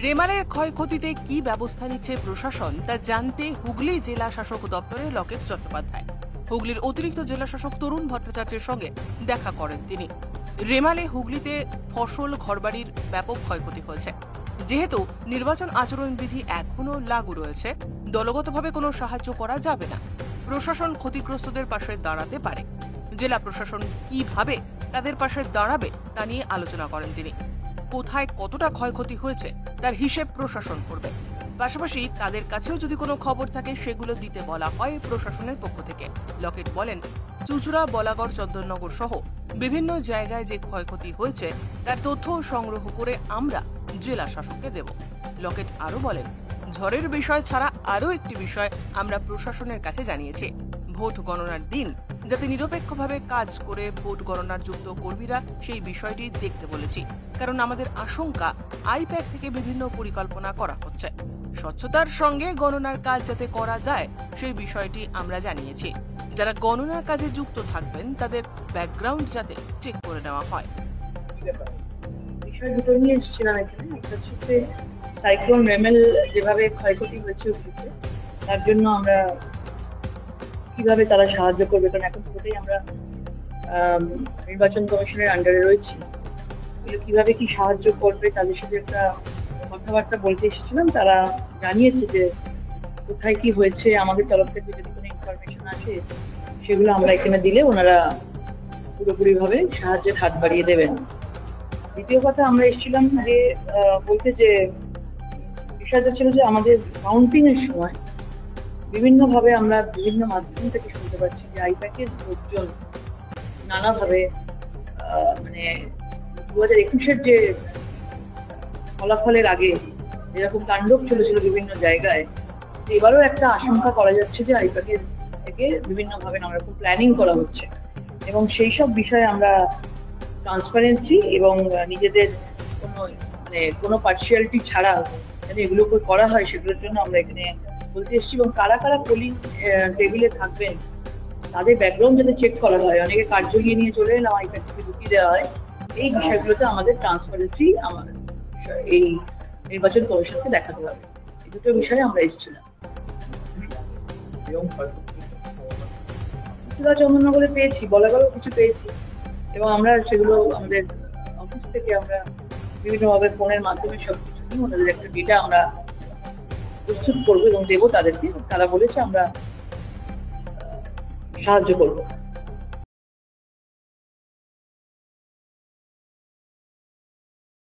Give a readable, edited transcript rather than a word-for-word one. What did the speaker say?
রেমালের ক্ষয়ক্ষতিতে কি ব্যবস্থা নিচ্ছে প্রশাসন তা জানতে হুগলি জেলা শাসক দপ্তরে লকেট চট্টোপাধ্যায় হুগলির অতিরিক্ত জেলা শাসক তরুণ ভট্টাচার্যের সঙ্গে দেখা করেন তিনি। রেমালে হুগলিতে ফসল ঘরবাড়ির ব্যাপক ক্ষয়ক্ষতি হয়েছে। যেহেতু নির্বাচন আচরণ বিধি এখনো লাগু রয়েছে, দলগতভাবে কোনো সাহায্য করা যাবে না। প্রশাসন ক্ষতিগ্রস্তদের পাশে দাঁড়াতে পারে। জেলা প্রশাসন কিভাবে তাদের পাশে দাঁড়াবে তা নিয়ে আলোচনা করেন তিনি। কোথায় কতটা ক্ষয়ক্ষতি হয়েছে তার হিসেব প্রশাসন করবে। পাশাপাশি তাদের কাছেও যদি কোনো খবর থাকে সেগুলো দিতে বলা হয় প্রশাসনের পক্ষ থেকে। লকেট বলেন, চুঁচুড়া, বলাগড়, চন্দননগর সহ বিভিন্ন জায়গায় যে ক্ষয়ক্ষতি হয়েছে তার তথ্য সংগ্রহ করে আমরা জেলা শাসককে দেব। লকেট আরো বলেন, ঝড়ের বিষয় ছাড়া আরও একটি বিষয় আমরা প্রশাসনের কাছে জানিয়েছি। ভোট গণনার দিন যাতে নিরপেক্ষভাবে কাজ করে ভোট গণনার যুক্ত কর্মীরা সেই বিষয়টি দেখতে বলেছি, কারণ আমাদের আশঙ্কা আইপ্যাড থেকে বিভিন্ন পরিকল্পনা করা হচ্ছে। স্বচ্ছতার সঙ্গে গণনার কাজ যাতে করা যায় সেই বিষয়টি আমরা জানিয়েছি। যারা গণনার কাজে যুক্ত থাকবেন তাদের ব্যাকগ্রাউন্ড যাতে চেক করে নেওয়া হয়। বিষয় দুটো নিয়ে এসেছিলাম এখানে। একটা হচ্ছে সাইক্লোন রেমেল যেভাবে ক্ষয়ক্ষতি হয়েছে তার জন্য আমরা কিভাবে তারা সাহায্য করবে, কারণ এখন থেকেই আমরা নির্বাচন কমিশনের আন্ডারে রয়েছি। কিভাবে কি সাহায্য করবে তাদের সাথে একটা কথাবার্তা বলতে এসেছিলাম। তারা জানিয়েছে যে কোথায় কি হয়েছে, আমাদের তরফ থেকে যদি কোনো ইনফরমেশন আসে সেগুলো আমরা এখানে দিলে ওনারা পুরোপুরি ভাবে সাহায্যের হাত বাড়িয়ে দেবেন। দ্বিতীয় কথা, আমরা এসেছিলাম যে বলতে যে বিষয়টা ছিল যে আমাদের কাউন্টিং এর সময় বিভিন্ন ভাবে আমরা বিভিন্ন মাধ্যম থেকে শুনতে পাচ্ছি যে আইপ্যাকের লোকজন নানাভাবে মানে 2021-এর যে ফলাফলের আগে এরকম তাণ্ডব চলেছিল বিভিন্ন জায়গায়, এবারও একটা আশঙ্কা করা যাচ্ছে যে আইপ্যাকের থেকে বিভিন্ন ভাবে নানা রকম প্ল্যানিং করা হচ্ছে, এবং সেই সব বিষয়ে আমরা ট্রান্সপারেন্সি এবং নিজেদের কোনো পার্সিয়ালিটি ছাড়া যাতে এগুলো করা হয় সেগুলোর জন্য আমরা এখানে বলতে এসেছি। এবং কারা কারা পোলিং টেবিলে থাকবেন তাদের ব্যাকগ্রাউন্ড যাতে চেক করা হয়, অনেকে কার্ড ঝুলিয়ে নিয়ে চলে এলাম আইপ্যাড থেকে ঢুকিয়ে দেওয়া হয়, এই বিষয়গুলোতে আমাদের ট্রান্সপারেন্সি আমাদের এই নির্বাচন কমিশনকে দেখাতে হবে। এই দুটো বিষয়ে আমরা এসেছিলাম। চন্দননগরে পেয়েছি, বলাগড়েও কিছু পেয়েছি, এবং আমরা সেগুলো আমাদের অফিস থেকে আমরা বিভিন্নভাবে ফোনের মাধ্যমে সবকিছু নিয়ে ওনাদের একটা ডেটা আমরা প্রস্তুত করবো এবং দেবো তাদেরকে। তারা বলেছে আমরা সাহায্য করবো।